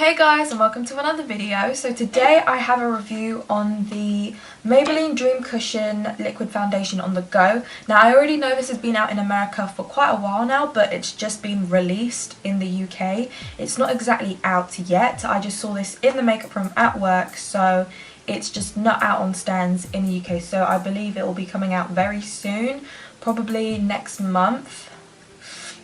Hey guys, and welcome to another video. So today I have a review on the Maybelline Dream Cushion Liquid Foundation on the go. Now I already know this has been out in America for quite a while now, but it's just been released in the UK. It's not exactly out yet. I just saw this in the makeup room at work, so it's just not out on stands in the UK. So I believe it will be coming out very soon, probably next month.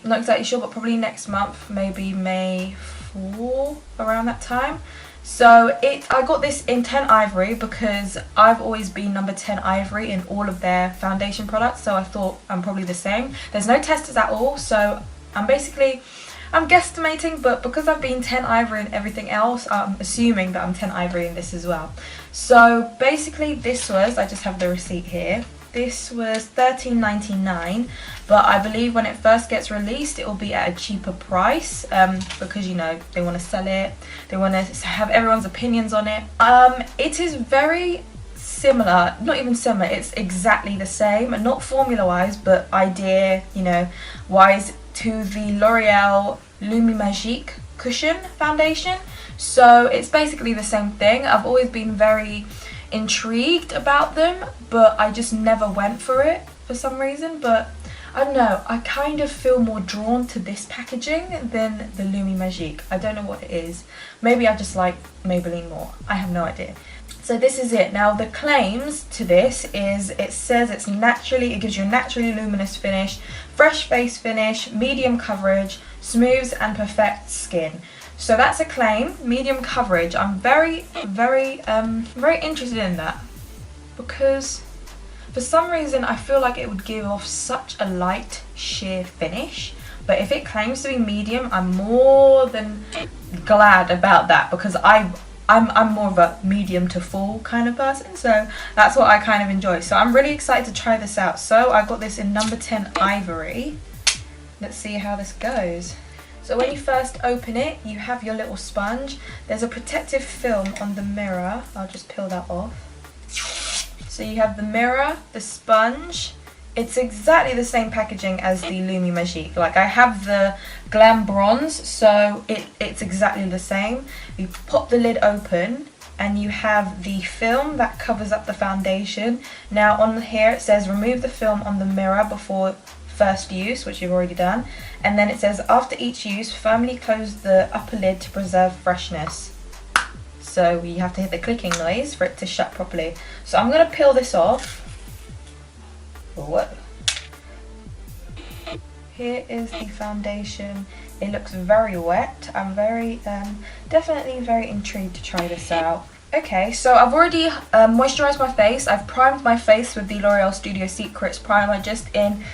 I'm not exactly sure, but probably next month, maybe May 4, around that time. So I got this in 10 Ivory because I've always been number 10 Ivory in all of their foundation products, so I thought I'm probably the same. There's no testers at all, so I'm guesstimating, but because I've been 10 Ivory in everything else, I'm assuming that I'm 10 Ivory in this as well. So basically this was, I just have the receipt here, this was $13.99, but I believe when it first gets released it will be at a cheaper price because, you know, they want to sell it, they want to have everyone's opinions on it. It is very similar, not even similar, it's exactly the same, not formula wise but idea, you know, wise, to the L'Oreal Lumi Magique Cushion Foundation. So it's basically the same thing. I've always been very intrigued about them, but I just never went for it for some reason. But I don't know, I kind of feel more drawn to this packaging than the Lumi Magique. I don't know what it is. Maybe I just like Maybelline more. I have no idea. So this is it. Now the claims to this is, it says it gives you a naturally luminous finish, fresh face finish, medium coverage, smooths and perfects skin. So that's a claim, medium coverage. I'm very interested in that because for some reason I feel like it would give off such a light sheer finish. But if it claims to be medium, I'm more than glad about that because I'm more of a medium to full kind of person, so that's what I kind of enjoy. So I'm really excited to try this out. So I got this in number 10 Ivory. Let's see how this goes. So when you first open it, you have your little sponge. There's a protective film on the mirror. I'll just peel that off. So you have the mirror, the sponge. It's exactly the same packaging as the Lumi Magique. Like, I have the Glam Bronze, so it's exactly the same. You pop the lid open and you have the film that covers up the foundation. Now on here it says remove the film on the mirror before first use, which you've already done, and then it says after each use firmly close the upper lid to preserve freshness. So you have to hit the clicking noise for it to shut properly. So I'm going to peel this off. What? Here is the foundation. It looks very wet. I'm definitely very intrigued to try this out. Okay, so I've already moisturised my face. I've primed my face with the L'Oreal Studio Secrets primer, just in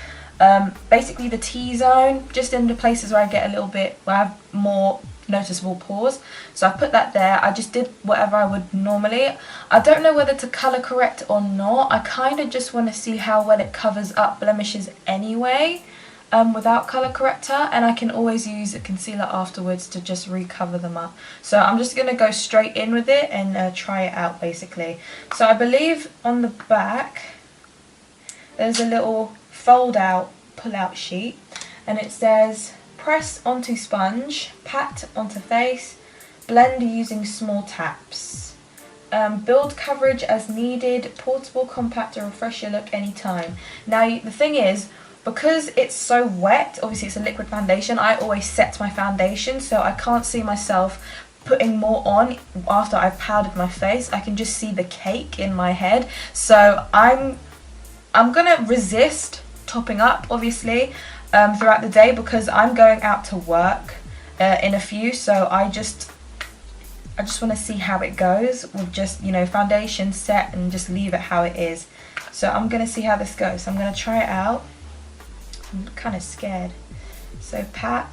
basically the T-zone, just in the places where I get a little bit, where I have more noticeable pores. So I put that there. I just did whatever I would normally. I don't know whether to colour correct or not. I kind of just want to see how well it covers up blemishes anyway, without colour corrector, and I can always use a concealer afterwards to just recover them up. So I'm just going to go straight in with it and try it out basically. So I believe on the back there's a little fold out pull out sheet and it says press onto sponge, pat onto face, blend using small taps, build coverage as needed, portable, compact to refresh your look anytime. Now the thing is, because it's so wet, obviously it's a liquid foundation, I always set my foundation, so I can't see myself putting more on after I've powdered my face. I can just see the cake in my head. So I'm gonna resist topping up obviously throughout the day because I'm going out to work in a few, so I just want to see how it goes with just, you know, foundation set and just leave it how it is. So I'm gonna see how this goes. So I'm gonna try it out. I'm kind of scared. So pat,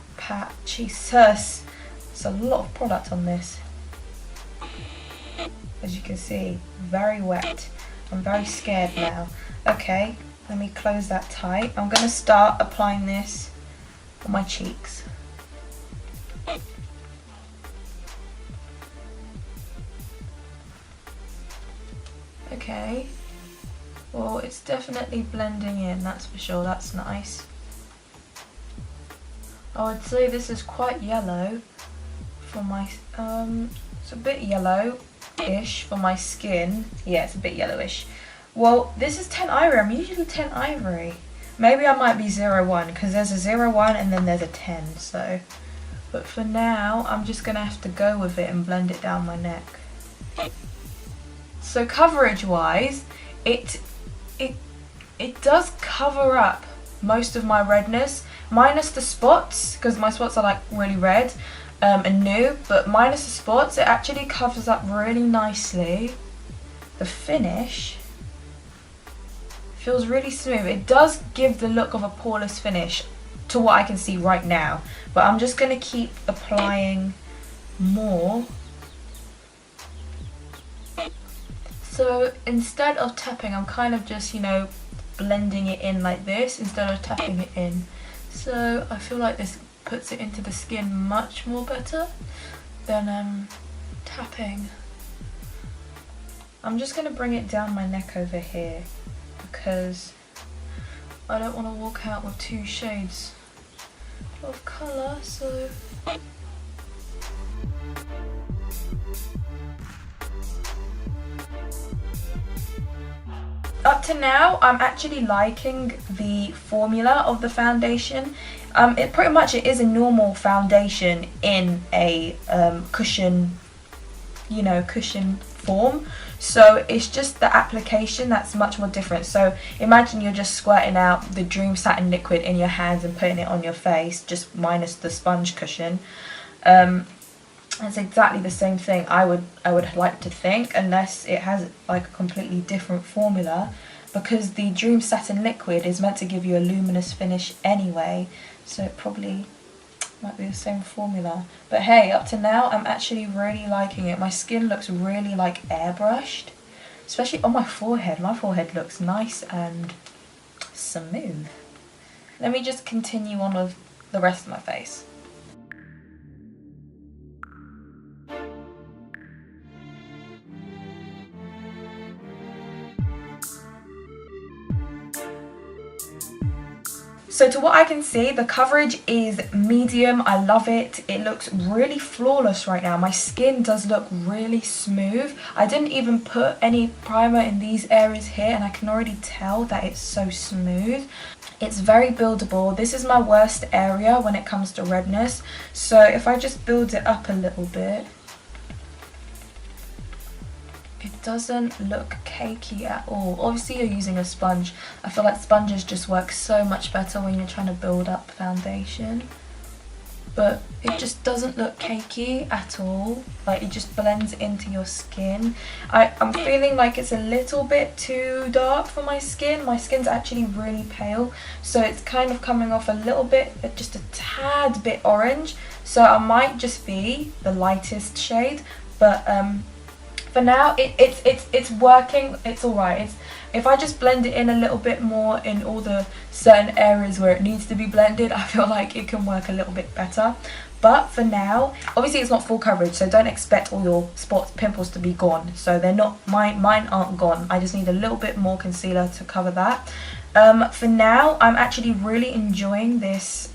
Jesus, it's a lot of product on this. As you can see, very wet. I'm very scared now. Okay, let me close that tight. I'm going to start applying this on my cheeks. Okay, well, it's definitely blending in, that's for sure. That's nice. I would say this is quite yellow for my, it's a bit yellow-ish for my skin. Yeah, it's a bit yellowish. Well, this is 10 Ivory. I'm usually 10 Ivory. Maybe I might be 01 because there's a 01 and then there's a 10. So, but for now, I'm just gonna have to go with it and blend it down my neck. So coverage-wise, it does cover up most of my redness, minus the spots, because my spots are like really red and new, but minus the spots, it actually covers up really nicely. The finish feels really smooth. It does give the look of a poreless finish to what I can see right now, but I'm just going to keep applying more. So instead of tapping, I'm kind of just, you know, blending it in like this instead of tapping it in. So I feel like this puts it into the skin much more better than tapping. I'm just going to bring it down my neck over here because I don't want to walk out with 2 shades of colour, so... Up to now, I'm actually liking the formula of the foundation. It pretty much it is a normal foundation in a cushion, you know, cushion form. So it's just the application that's much more different. So imagine you're just squirting out the Dream Satin liquid in your hands and putting it on your face, just minus the sponge cushion. It's exactly the same thing, I would like to think, unless it has like a completely different formula, because the Dream Satin liquid is meant to give you a luminous finish anyway, so it probably might be the same formula. But hey, up to now I'm actually really liking it. My skin looks really like airbrushed, especially on my forehead. My forehead looks nice and smooth. Let me just continue on with the rest of my face. So to what I can see, the coverage is medium. I love it. It looks really flawless right now. My skin does look really smooth. I didn't even put any primer in these areas here and I can already tell that it's so smooth. It's very buildable. This is my worst area when it comes to redness. So if I just build it up a little bit, it doesn't look cakey at all. Obviously you're using a sponge. I feel like sponges just work so much better when you're trying to build up foundation. But it just doesn't look cakey at all. Like, it just blends into your skin. I'm feeling like it's a little bit too dark for my skin. My skin's actually really pale. So it's kind of coming off a little bit, just a tad bit orange. So I might just be the lightest shade. But for now, it's working. It's alright. If I just blend it in a little bit more in all the certain areas where it needs to be blended, I feel like it can work a little bit better. But for now, obviously it's not full coverage, so don't expect all your spots, pimples to be gone. So they're not, mine aren't gone. I just need a little bit more concealer to cover that. For now, I'm actually really enjoying this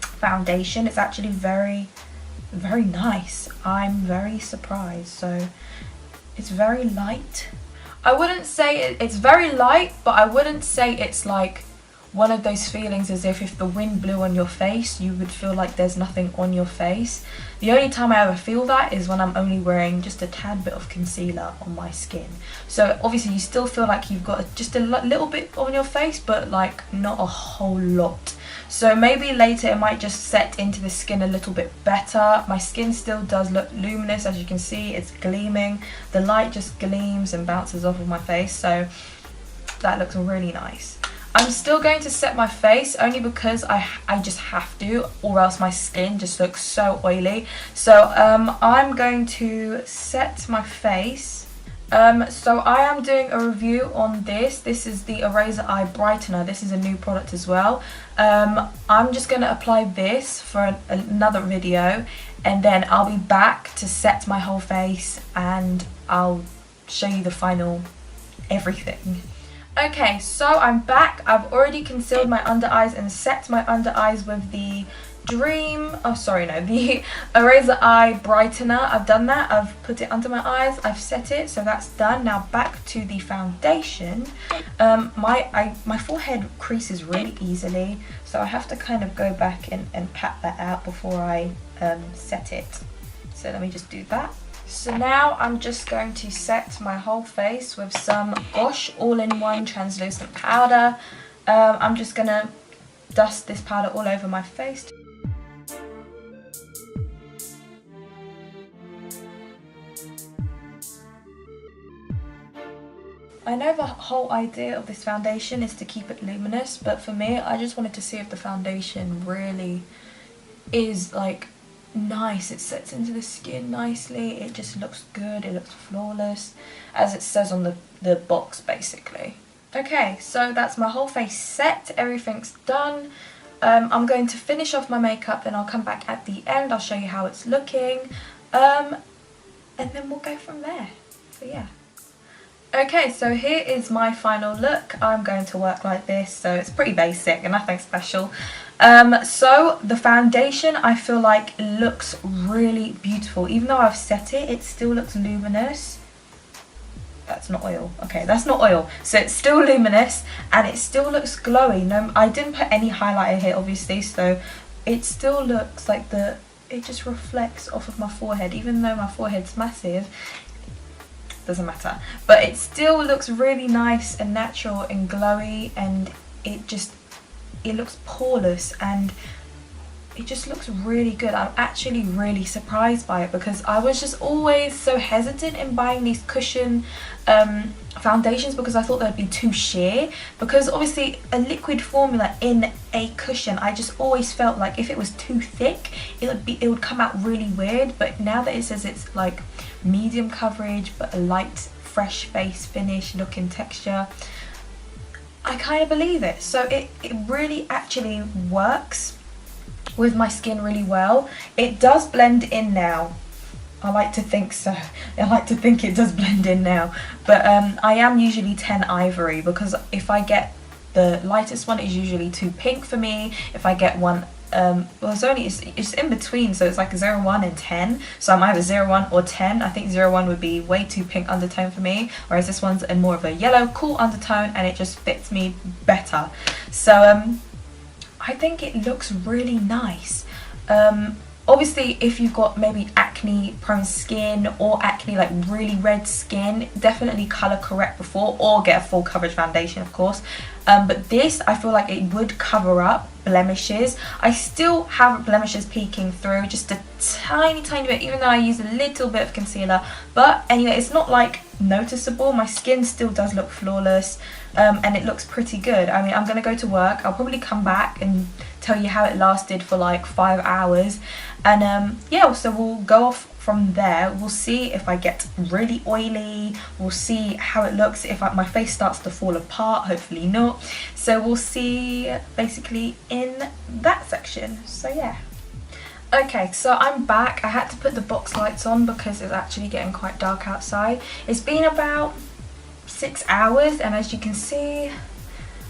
foundation. It's actually very nice. I'm very surprised. So it's very light. I wouldn't say it's very light, but I wouldn't say it's like one of those feelings as if the wind blew on your face, you would feel like there's nothing on your face. The only time I ever feel that is when I'm only wearing just a tad bit of concealer on my skin. So obviously you still feel like you've got just a little bit on your face, but like not a whole lot. So maybe later it might just set into the skin a little bit better. My skin still does look luminous, as you can see, it's gleaming. The light just gleams and bounces off of my face, so that looks really nice. I'm still going to set my face only because I just have to, or else my skin just looks so oily. So I'm going to set my face. So I am doing a review on this. This is the Eraser Eye Brightener. This is a new product as well. I'm just going to apply this for another video, and then I'll be back to set my whole face and I'll show you the final everything. Okay, so I'm back. I've already concealed my under eyes and set my under eyes with the the Eraser Eye Brightener. I've done that. I've put it under my eyes. I've set it, so that's done. Now back to the foundation. My forehead creases really easily, so I have to kind of go back and pat that out before I set it. So let me just do that. So now I'm just going to set my whole face with some Gosh all-in-one translucent powder. I'm just gonna dust this powder all over my face. I know the whole idea of this foundation is to keep it luminous, but for me, I just wanted to see if the foundation really is like nice. It sets into the skin nicely, it just looks good, it looks flawless, as it says on the box basically. Okay, so that's my whole face set, everything's done. I'm going to finish off my makeup, then I'll come back at the end, I'll show you how it's looking, and then we'll go from there. So yeah. Okay, so here is my final look. I'm going to work like this, so it's pretty basic and nothing special. So the foundation I feel like looks really beautiful. Even though I've set it, it still looks luminous. That's not oil. Okay, that's not oil. So it's still luminous and it still looks glowy. No, I didn't put any highlighter here obviously, so it still looks like it just reflects off of my forehead. Even though my forehead's massive, doesn't matter, but it still looks really nice and natural and glowy, and it looks poreless and it just looks really good. I'm actually really surprised by it because I was just always so hesitant in buying these cushion foundations because I thought they'd be too sheer, because obviously a liquid formula in a cushion, I just always felt like if it was too thick it would come out really weird. But now that it says it's like medium coverage but a light fresh face finish looking texture, I kind of believe it. So it really actually works with my skin really well. It does blend in now. I like to think so. I like to think it does blend in now. But I am usually 10 Ivory because if I get the lightest one, it's usually too pink for me. If I get one, well, it's in between, so it's like 01 and 10. So I'm either 01 or 10. I think 01 would be way too pink undertone for me, whereas this one's in more of a yellow, cool undertone, and it just fits me better. So I think it looks really nice. Obviously if you've got maybe acne prone skin or acne like really red skin, definitely color correct before or get a full coverage foundation of course. But this, I feel like it would cover up blemishes. I still have blemishes peeking through, just a tiny bit, even though I use a little bit of concealer. But anyway, it's not like noticeable. My skin still does look flawless, and it looks pretty good. I mean, I'm gonna go to work. I'll probably come back and tell you how it lasted for like 5 hours, and yeah, so we'll go off from there. We'll see if I get really oily, we'll see how it looks if my face starts to fall apart, hopefully not. So we'll see basically in that section. So yeah. Okay, so I'm back. I had to put the box lights on because it's actually getting quite dark outside. It's been about 6 hours and as you can see,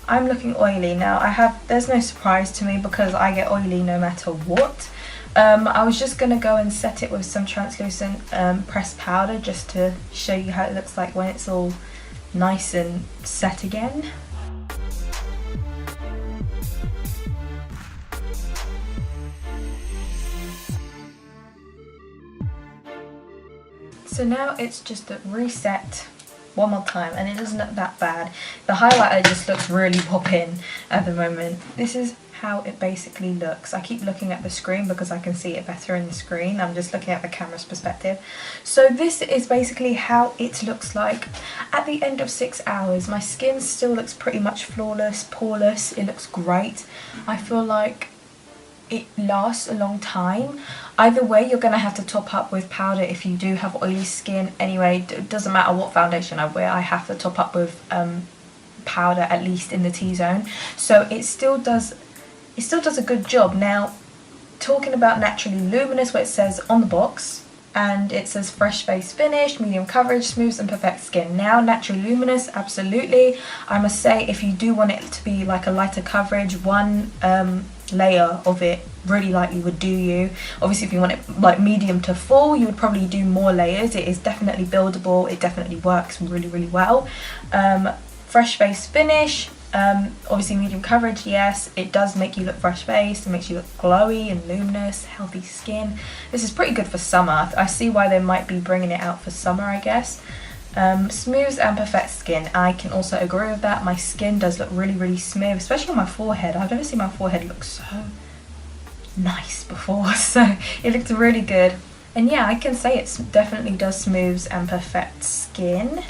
I'm looking oily now. There's no surprise to me because I get oily no matter what. I was just going to go and set it with some translucent pressed powder just to show you how it looks like when it's all nice and set again. So now it's just a reset one more time and it doesn't look that bad. The highlighter just looks really popping at the moment. This is how it basically looks. I keep looking at the screen because I can see it better in the screen. I'm just looking at the camera's perspective. So this is basically how it looks like at the end of 6 hours. My skin still looks pretty much flawless, poreless. It looks great. I feel like it lasts a long time. Either way, you're going to have to top up with powder if you do have oily skin. Anyway, it doesn't matter what foundation I wear, I have to top up with powder, at least in the T-zone. So it still does a good job. Now, talking about naturally luminous, what it says on the box, and it says fresh face finish, medium coverage, smooth and perfect skin. Now, naturally luminous, absolutely. I must say, if you do want it to be like a lighter coverage, one layer of it really lightly would do you. Obviously if you want it like medium to full, you would probably do more layers. It is definitely buildable, it definitely works really well. Fresh face finish, obviously medium coverage, yes, it does make you look fresh faced, it makes you look glowy and luminous, healthy skin. This is pretty good for summer. I see why they might be bringing it out for summer, I guess. Smooths and perfects skin. I can also agree with that. My skin does look really smooth, especially on my forehead. I've never seen my forehead look so nice before, so it looks really good. And yeah, I can say it definitely does smooths and perfect skin.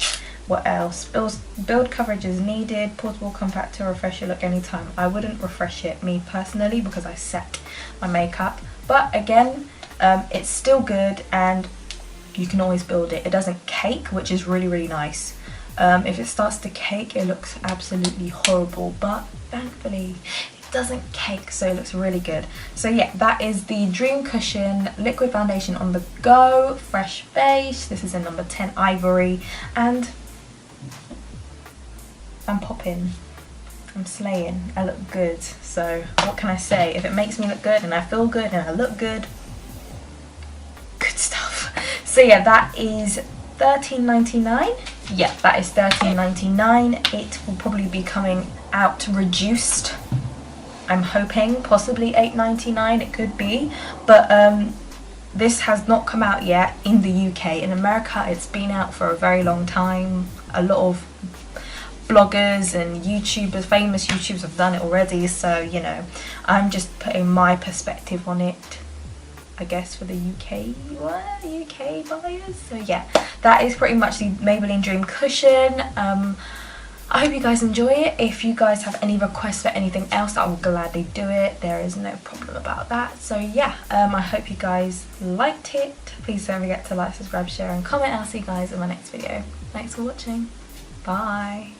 What else? Build coverage is needed. Portable, compact to refresh your look anytime. I wouldn't refresh it, me personally, because I set my makeup, but again, it's still good and you can always build it. It doesn't cake, which is really nice. If it starts to cake, it looks absolutely horrible, but thankfully doesn't cake, so it looks really good. So yeah, that is the Dream Cushion Liquid Foundation on the Go Fresh Face. This is in number 10 Ivory, and I'm popping, I'm slaying, I look good. So what can I say? If it makes me look good and I feel good and I look good, good stuff. So yeah, that is $13.99. Yeah, that is $13.99. It will probably be coming out reduced, I'm hoping, possibly $8.99, it could be, but this has not come out yet in the UK. In America it's been out for a very long time. A lot of bloggers and YouTubers, famous YouTubers, have done it already, so you know, I'm just putting my perspective on it, I guess, for the UK buyers. So yeah, that is pretty much the Maybelline Dream Cushion. I hope you guys enjoy it. If you guys have any requests for anything else, I will gladly do it. There is no problem about that. So yeah, I hope you guys liked it. Please don't forget to like, subscribe, share and comment. I'll see you guys in my next video. Thanks for watching. Bye.